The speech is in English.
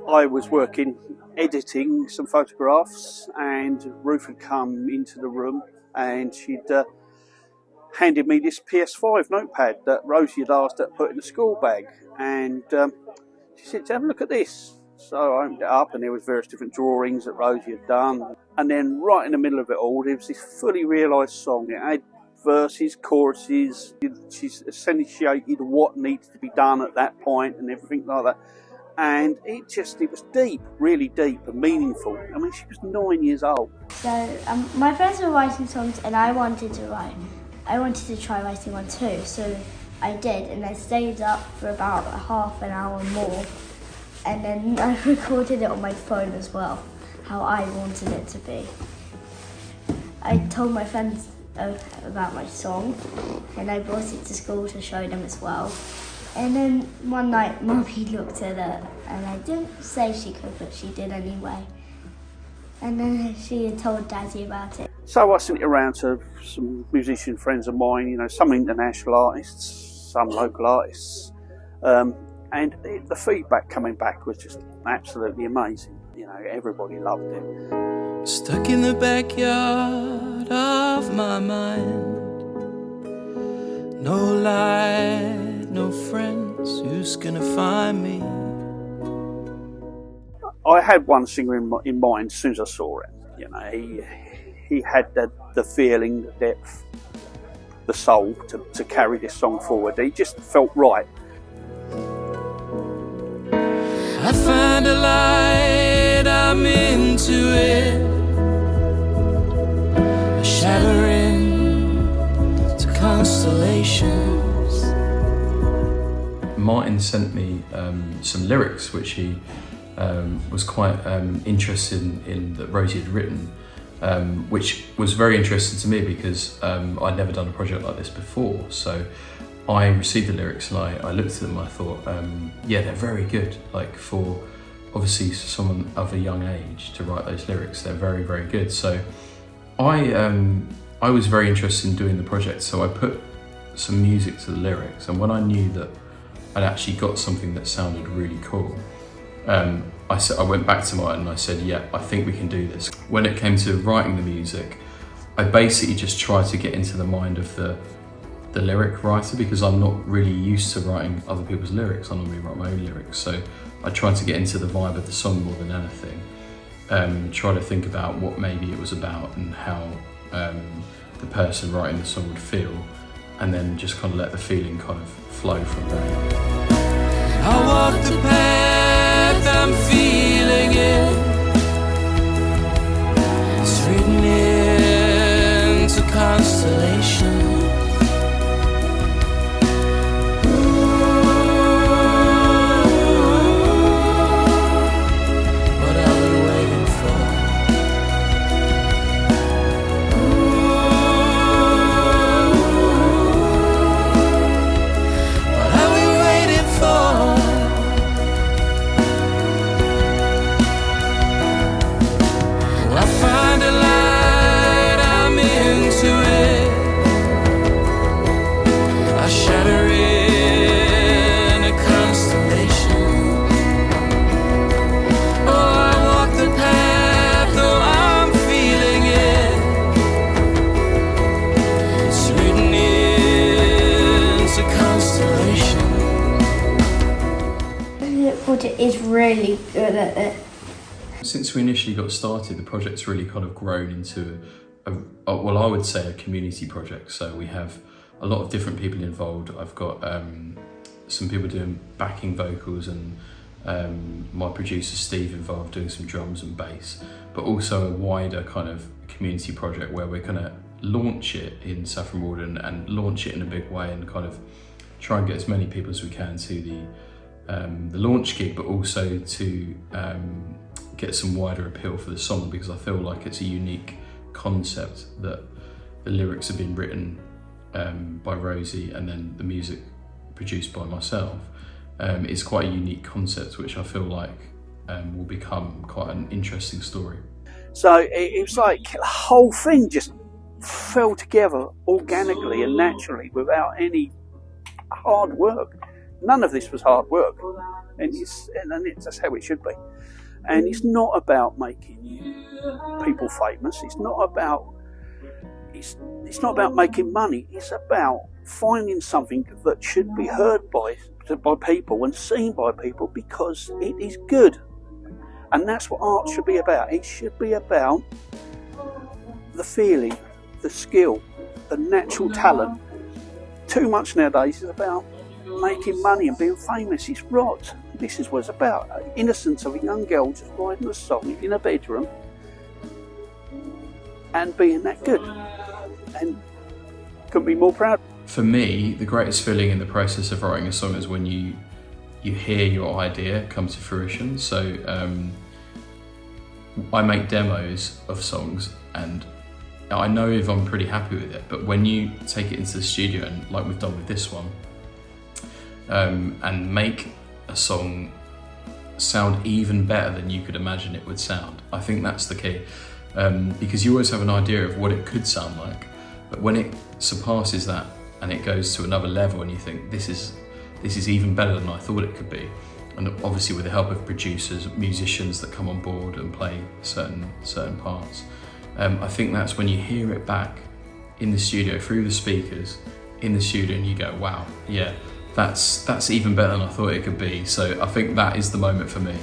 I was working, editing some photographs, and Ruth had come into the room and she'd handed me this PS5 notepad that Rosie had asked her to put in the school bag. And she said, "Have a look at this." So I opened it up and there was various different drawings that Rosie had done. And then right in the middle of it all, there was this fully realised song. It had verses, choruses. She's essentiated what needed to be done at that point and everything like that. And it was deep, really deep and meaningful. I mean, she was 9 years old. So my friends were writing songs and I wanted to try writing one too. So I did, and I stayed up for about half an hour more. And then I recorded it on my phone as well, how I wanted it to be. I told my friends about my song and I brought it to school to show them as well. And then one night Mummy looked at it and I didn't say she could, but she did anyway. And then she had told Daddy about it. So I sent it around to some musician friends of mine, some international artists, some local artists. And the feedback coming back was just absolutely amazing. Everybody loved it. Stuck in the backyard of my mind. No light, no friends, who's gonna find me? I had one singer in mind as soon as I saw it. He had the feeling, the depth, the soul to carry this song forward. He just felt right. I find a light, I'm into it. A shattering to constellations. Martin sent me some lyrics which he was quite interested in that Rosie had written, which was very interesting to me because I'd never done a project like this before. So I received the lyrics and I looked at them and I thought, yeah, they're very good. Like for obviously someone of a young age to write those lyrics, they're very, very good. So I was very interested in doing the project. So I put some music to the lyrics, and when I knew that I'd actually got something that sounded really cool, I went back to Martin and I said, yeah, I think we can do this. When it came to writing the music, I basically just tried to get into the mind of the lyric writer, because I'm not really used to writing other people's lyrics. I normally write my own lyrics. So I tried to get into the vibe of the song more than anything. Try to think about what maybe it was about and how the person writing the song would feel, and then just kind of let the feeling kind of flow from there. I walk the path, I'm feeling it. It's written into constellations. Is really good at it. Since we initially got started, the project's really kind of grown into well, I would say a community project. So we have a lot of different people involved. I've got some people doing backing vocals, and my producer Steve involved doing some drums and bass, but also a wider kind of community project where we're going to launch it in Saffron Walden and launch it in a big way and kind of try and get as many people as we can to the launch gig, but also to get some wider appeal for the song, because I feel like it's a unique concept that the lyrics have been written by Rosie and then the music produced by myself. It's quite a unique concept which I feel like will become quite an interesting story. So it was like the whole thing just fell together organically and naturally without any hard work. None of this was hard work, and that's how it should be. And it's not about making people famous. It's not about making money. It's about finding something that should be heard by people and seen by people because it is good. And that's what art should be about. It should be about the feeling, the skill, the natural talent. Too much nowadays is about making money and being famous. It's rot. This is what it's about. Innocence of a young girl just writing a song in a bedroom and being that good. And couldn't be more proud. For me, the greatest feeling in the process of writing a song is when you hear your idea come to fruition. So I make demos of songs and I know if I'm pretty happy with it, but when you take it into the studio, and like we've done with this one, and make a song sound even better than you could imagine it would sound, I think that's the key. Because you always have an idea of what it could sound like, but when it surpasses that and it goes to another level and you think this is even better than I thought it could be, and obviously with the help of producers, musicians that come on board and play certain parts, I think that's when you hear it back in the studio through the speakers in the studio and you go, wow, yeah, that's even better than I thought it could be. So I think that is the moment for me.